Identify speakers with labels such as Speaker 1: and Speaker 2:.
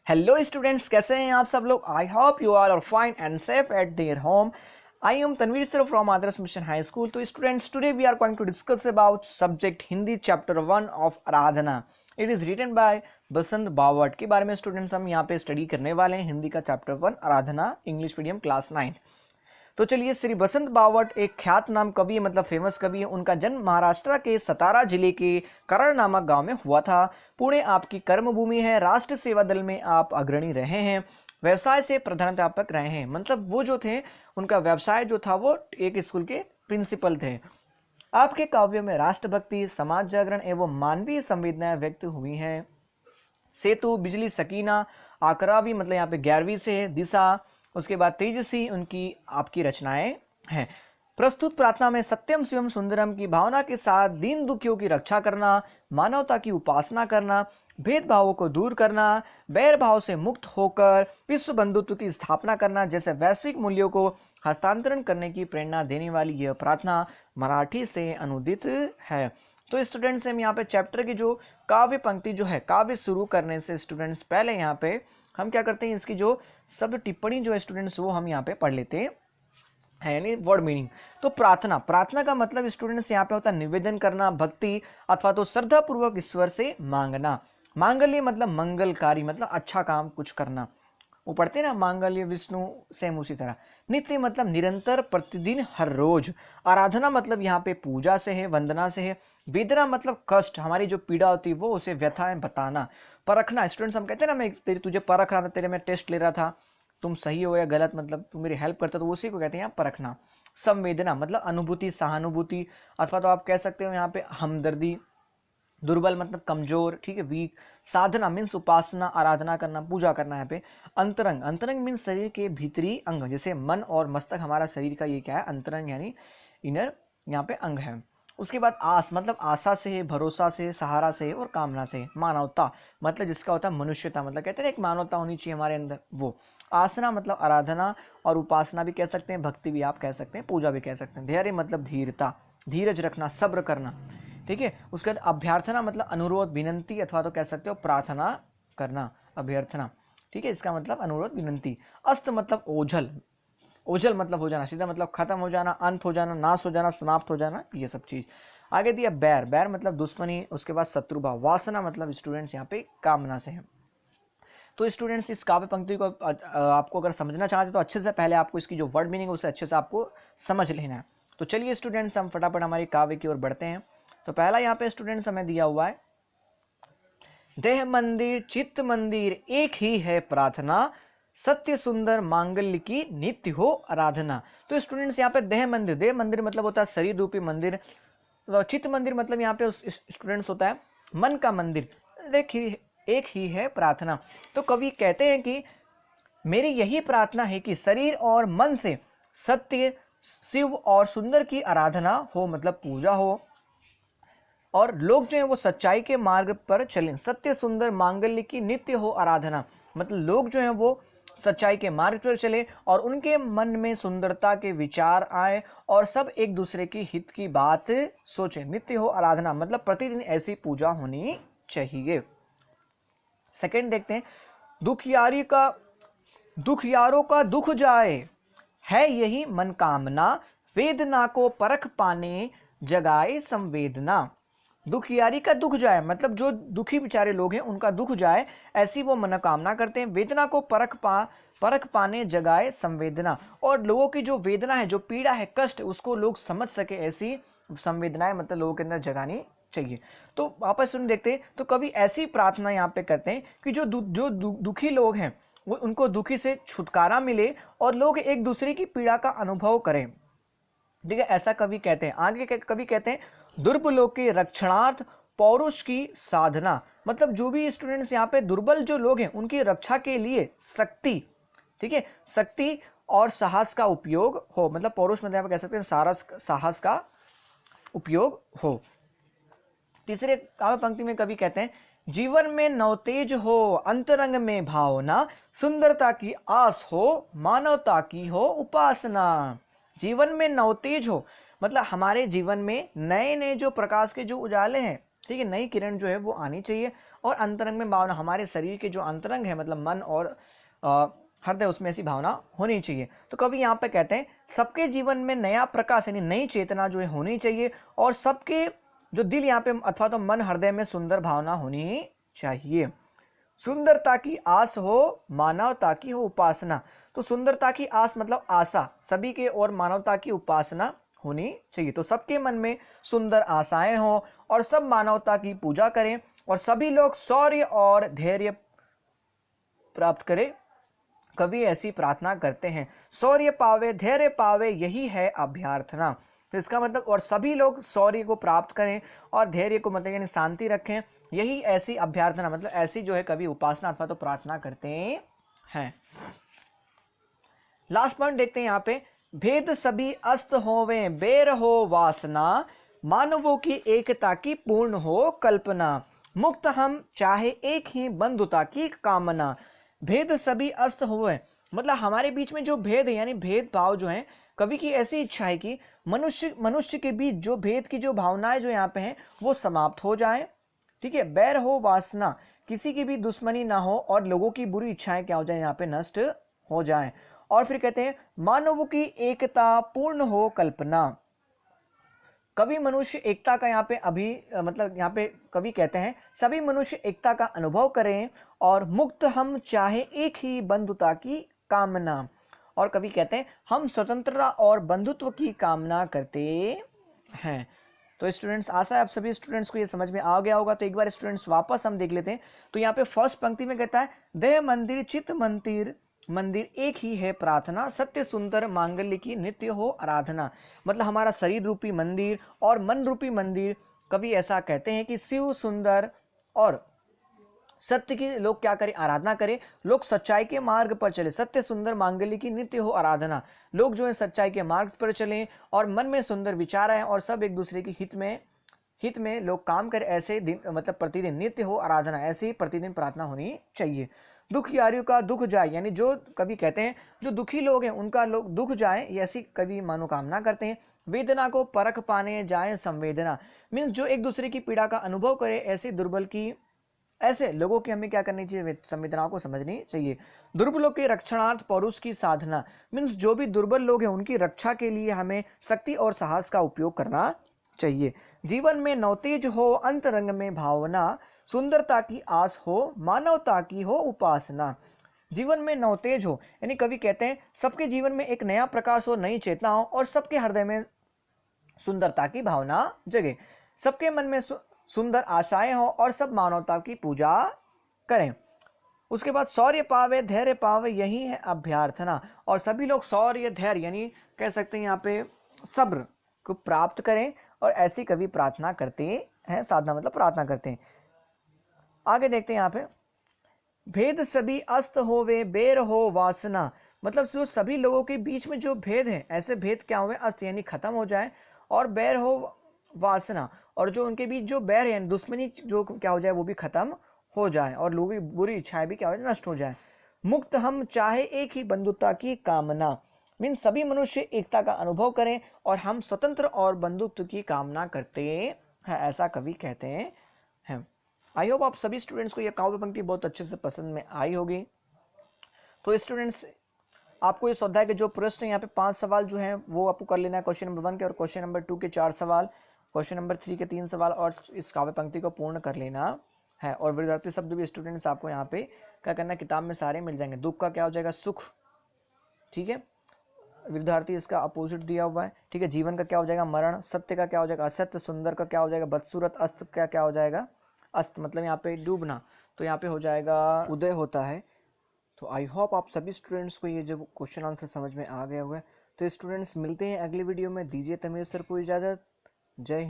Speaker 1: Hello students, कैसे हैं आप सब लोग। I hope you all are fine and safe at their home. I am Tanveer sir from Adarsh Mission High School. तो students, today we are going to discuss about subject Hindi chapter 1 of Aradhana. It is written by Basant Bawat के बारे में students हम यहाँ पे study करने वाले हैं। हिंदी का चैप्टर 1 आराधना, इंग्लिश मीडियम क्लास 9। तो चलिए, श्री बसंत बावट एक ख्यात नाम कवि है, मतलब फेमस कवि है। उनका जन्म महाराष्ट्र के सतारा जिले के कराड नामक गांव में हुआ था। पुणे आपकी कर्मभूमि है। राष्ट्र सेवा दल में आप अग्रणी रहे हैं। व्यवसाय से प्रधानाध्यापक रहे हैं, मतलब वो जो थे उनका व्यवसाय जो था वो एक स्कूल के प्रिंसिपल थे। आपके काव्यों में राष्ट्रभक्ति, समाज जागरण एवं मानवीय संवेदनाएं व्यक्त हुई हैं। सेतु, बिजली, सकीना, आकरावी मतलब यहाँ पे 11वीं से है, दिशा, उसके बाद तेजसी उनकी आपकी रचनाएं हैं। प्रस्तुत प्रार्थना में सत्यम शिवम सुंदरम की भावना के साथ दीन दुखियों की रक्षा करना, मानवता की उपासना करना, भेदभावों को दूर करना, बैर भाव से मुक्त होकर विश्व बंधुत्व की स्थापना करना जैसे वैश्विक मूल्यों को हस्तांतरण करने की प्रेरणा देने वाली यह प्रार्थना मराठी से अनुदित है। तो स्टूडेंट्स, हम यहाँ पे चैप्टर की जो काव्य पंक्ति जो है, काव्य शुरू करने से स्टूडेंट्स पहले यहाँ पे हम क्या करते हैं, इसकी जो शब्द टिप्पणी जो है स्टूडेंट्स वो हम यहाँ पे पढ़ लेते हैं, यानी वर्ड मीनिंग। तो प्रार्थना, प्रार्थना का मतलब स्टूडेंट्स यहाँ पे होता है निवेदन करना, भक्ति अथवा तो श्रद्धा पूर्वक ईश्वर से मांगना। मांगल्य मतलब मंगलकारी, मतलब अच्छा काम कुछ करना। वो पढ़ते हैं ना, मांगल्य विष्णु, सेम उसी तरह। नित्य मतलब निरंतर, प्रतिदिन, हर रोज। आराधना मतलब यहाँ पे पूजा से है, वंदना से है। वेदना मतलब कष्ट, हमारी जो पीड़ा होती है वो उसे व्यथाएं बताना। परखना, स्टूडेंट्स हम कहते हैं ना, मैं तुझे परख रहा था, तेरे में टेस्ट ले रहा था, तुम सही हो या गलत, मतलब तुम मेरी हेल्प करते, तो उसी को कहते हैं यहाँ परखना। संवेदना मतलब अनुभूति, सहानुभूति अथवा तो आप कह सकते हो यहाँ पे हमदर्दी। दुर्बल मतलब कमजोर, ठीक है, वीक। साधना मीन्स उपासना, आराधना करना, पूजा करना। यहाँ पे अंतरंग, अंतरंग मीन्स शरीर के भीतरी अंग, जैसे मन और मस्तक हमारा शरीर का ये क्या है, अंतरंग यानी इनर यहाँ पे अंग है। उसके बाद आस मतलब आशा से, भरोसा से, सहारा से और कामना से। मानवता मतलब जिसका होता है मनुष्यता, मतलब कहते हैं एक मानवता होनी चाहिए हमारे अंदर, वो। आसना मतलब आराधना और उपासना भी कह सकते हैं, भक्ति भी आप कह सकते हैं, पूजा भी कह सकते हैं। धैर्य मतलब धीरता, धीरज रखना, सब्र करना, ठीक है। उसके बाद अभ्यर्थना मतलब अनुरोध, विनंती अथवा तो कह सकते हो प्रार्थना करना, अभ्यर्थना, ठीक है, इसका मतलब अनुरोध, विनंती। अस्त मतलब ओझल, ओझल मतलब हो जाना, सीधा मतलब खत्म हो जाना, अंत हो जाना, नाश हो जाना, समाप्त हो जाना, ये सब चीज। आगे दिया बैर, बैर मतलब दुश्मनी, उसके बाद शत्रुभाव। वासना मतलब स्टूडेंट्स यहाँ पे कामना से है। तो स्टूडेंट्स, इस काव्य पंक्ति को आपको अगर समझना चाहते तो अच्छे से पहले आपको इसकी जो वर्ड मीनिंग है उसे अच्छे से आपको समझ लेना है। तो चलिए स्टूडेंट्स, हम फटाफट हमारी काव्य की ओर बढ़ते हैं। तो पहला यहाँ पे स्टूडेंट्स हमें दिया हुआ है, देह मंदिर चित्त मंदिर एक ही है प्रार्थना, सत्य सुंदर मांगल्य की नित्य हो आराधना। तो स्टूडेंट्स यहाँ पे देह मंदिर, देह मंदिर मतलब होता है शरीर रूपी मंदिर। चित्त मंदिर मतलब यहाँ पे स्टूडेंट्स होता है मन का मंदिर। देखिए, एक ही है प्रार्थना। तो कवि कहते हैं कि मेरी यही प्रार्थना है कि शरीर और मन से सत्य, शिव और सुंदर की आराधना हो, मतलब पूजा हो, और लोग जो है वो सच्चाई के मार्ग पर चलें। सत्य सुंदर मांगल्य की नित्य हो आराधना, मतलब लोग जो है वो सच्चाई के मार्ग पर चले और उनके मन में सुंदरता के विचार आए और सब एक दूसरे की हित की बात सोचें। नित्य हो आराधना मतलब प्रतिदिन ऐसी पूजा होनी चाहिए। सेकंड देखते हैं, दुखियारों का दुख जाए है यही मन कामना, वेदना को परख पाने जगाए संवेदना। दुखियारी का दुख जाए मतलब जो दुखी बेचारे लोग हैं उनका दुख जाए, ऐसी वो मनोकामना करते हैं। वेदना को परख पाने जगाए संवेदना, और लोगों की जो वेदना है, जो पीड़ा है, कष्ट, उसको लोग समझ सके, ऐसी संवेदनाएं मतलब लोगों के अंदर जगानी चाहिए। तो वापस सुन देखते हैं, तो कवि ऐसी प्रार्थना यहाँ पे करते हैं कि जो दुखी लोग हैं वो, उनको दुखी से छुटकारा मिले और लोग एक दूसरे की पीड़ा का अनुभव करें, ठीक है, ऐसा कवि कहते हैं। आगे कवि कहते हैं, दुर्बलों के रक्षणार्थ पौरुष की साधना, मतलब जो भी स्टूडेंट्स यहाँ पे दुर्बल जो लोग हैं उनकी रक्षा के लिए शक्ति, ठीक है, शक्ति और साहस का उपयोग हो, मतलब पौरुष मतलब कह सकते हैं साहस का उपयोग हो। तीसरे काव्य पंक्ति में कवि कहते हैं, जीवन में नवतेज हो, अंतरंग में भावना, सुंदरता की आस हो, मानवता की हो उपासना। जीवन में नवतेज हो मतलब हमारे जीवन में नए नए जो प्रकाश के जो उजाले हैं, ठीक है, नई किरण जो है वो आनी चाहिए। और अंतरंग में भावना, हमारे शरीर के जो अंतरंग है मतलब मन और हृदय, उसमें ऐसी भावना होनी चाहिए। तो कवि यहाँ पे कहते हैं सबके जीवन में नया प्रकाश यानी नई चेतना जो है होनी चाहिए, और सबके जो दिल यहाँ पे अथवा तो मन हृदय में सुंदर भावना होनी चाहिए। सुंदरता की आस हो, मानवता की हो उपासना। तो सुंदरता की आस मतलब आशा सभी के, और मानवता की उपासना होनी चाहिए। तो सबके मन में सुंदर आशाएं हो और सब मानवता की पूजा करें, और सभी लोग शौर्य और धैर्य प्राप्त करें। कवि ऐसी प्रार्थना करते हैं, शौर्य पावे धैर्य पावे यही है अभ्यर्थना। तो इसका मतलब और सभी लोग शौर्य को प्राप्त करें और धैर्य को मतलब यानी शांति रखें, यही ऐसी अभ्यर्थना मतलब ऐसी जो है कवि उपासना अथवा तो प्रार्थना करते हैं। लास्ट पॉइंट देखते हैं यहाँ पे, भेद सभी अस्त होवे बेर हो वासना, मानवों की एकता की पूर्ण हो कल्पना, मुक्त हम चाहे एक ही बंधुता की कामना। भेद सभी अस्त हुए मतलब हमारे बीच में जो भेद है यानी भेदभाव जो है, कवि की ऐसी इच्छा है कि मनुष्य के बीच जो भेद की जो भावनाएं जो यहाँ पे हैं वो समाप्त हो जाए। ठीक है, बैर हो वासना, किसी की भी दुश्मनी ना हो और लोगों की बुरी इच्छाएं क्या हो जाए यहाँ पे नष्ट हो जाए। और फिर कहते हैं मानवों की एकता पूर्ण हो कल्पना। कवि मनुष्य एकता का यहाँ पे मतलब यहाँ पे कवि कहते हैं सभी मनुष्य एकता का अनुभव करें, और मुक्त हम चाहे एक ही बंधुता की कामना। और कवि कहते हैं हम स्वतंत्रता और बंधुत्व की कामना करते हैं। तो स्टूडेंट्स, आशा है आप सभी स्टूडेंट्स को ये समझ में आ गया होगा। तो एक बार स्टूडेंट्स वापस हम देख लेते हैं। तो यहाँ पे फर्स्ट पंक्ति में कहता है देह मंदिर चित्त मंदिर मंदिर एक ही है प्रार्थना, सत्य सुंदर मांगल्य की नित्य हो आराधना। मतलब हमारा शरीर रूपी मंदिर और मन रूपी मंदिर, कवि ऐसा कहते हैं कि शिव सुंदर और सत्य की लोग क्या करें, आराधना करें। लोग सच्चाई के मार्ग पर चले, सत्य सुंदर मांगल्य की नित्य हो आराधना। लोग जो है सच्चाई के मार्ग पर चलें और मन में सुंदर विचार आए और सब एक दूसरे की हित में लोग काम करें। ऐसे दिन मतलब प्रतिदिन नित्य हो आराधना, ऐसी प्रतिदिन प्रार्थना होनी चाहिए। दुखियारियों का दुख जाए, यानी जो कवि कहते हैं जो दुखी लोग हैं उनका लोग दुख जाए, ऐसी कवि मनोकामना करते हैं। वेदना को परख पाने जाए संवेदना, मीन्स जो एक दूसरे की पीड़ा का अनुभव करे, ऐसे लोगों की हमें क्या करनी चाहिए, संवेदनाओं को समझनी चाहिए। दुर्बलों के रक्षणार्थ पौरुष की साधना, मीन्स जो भी दुर्बल लोग हैं उनकी रक्षा के लिए हमें शक्ति और साहस का उपयोग करना चाहिए। जीवन में नवतेज हो अंतरंग में भावना, सुंदरता की आस हो मानवता की हो उपासना। जीवन में नवतेज हो यानी कवि कहते हैं सबके जीवन में एक नया प्रकाश हो, नई चेतना हो और सबके हृदय में सुंदरता की भावना जगे, सबके मन में सुंदर आशाएं हो और सब मानवता की पूजा करें। उसके बाद शौर्य पावे धैर्य पावे यही है अभ्यर्थना, और सभी लोग शौर्य धैर्य यानी कह सकते हैं यहाँ पे सब्र को प्राप्त करें, और ऐसी कवि प्रार्थना करते हैं। साधना मतलब प्रार्थना करते हैं। आगे देखते हैं यहाँ पे, भेद सभी अस्त होवे बेर हो वासना, मतलब जो सभी लोगों के बीच में जो भेद है ऐसे भेद क्या हुए अस्त यानी खत्म हो जाए, और बैर हो वासना, और जो उनके बीच जो बैर है दुश्मनी जो क्या हो जाए वो भी खत्म हो जाए, और लोगों की बुरी इच्छाएं भी क्या हो जाए नष्ट हो जाए। मुक्त हम चाहे एक ही बंधुता की कामना, मीन सभी मनुष्य एकता का अनुभव करें और हम स्वतंत्र और बंधुत्व की कामना करते हैं, ऐसा कवि कहते हैं। आई होप आप सभी स्टूडेंट्स को यह काव्य पंक्ति बहुत अच्छे से पसंद में आई होगी। तो स्टूडेंट्स, आपको ये स्वाध्याय के जो प्रश्न यहाँ पे 5 सवाल जो हैं वो आपको कर लेना है, क्वेश्चन नंबर 1 के और क्वेश्चन नंबर 2 के 4 सवाल, क्वेश्चन नंबर 3 के 3 सवाल, और इस काव्य पंक्ति को पूर्ण कर लेना है। और विद्यार्थी शब्द भी स्टूडेंट्स आपको यहाँ पे क्या करना है, किताब में सारे मिल जाएंगे। दुख का क्या हो जाएगा सुख, ठीक है विद्यार्थी, इसका अपोजिट दिया हुआ है, ठीक है। जीवन का क्या हो जाएगा मरण, सत्य का क्या हो जाएगा असत्य, सुंदर का क्या हो जाएगा बदसूरत, अस्त का क्या हो जाएगा अस्त मतलब यहाँ पे डूबना, तो यहाँ पे हो जाएगा उदय होता है। तो आई होप आप सभी स्टूडेंट्स को ये जो क्वेश्चन आंसर समझ में आ गया हुआ है। तो स्टूडेंट्स मिलते हैं अगली वीडियो में, दीजिए तमीर सर को इजाज़त। जय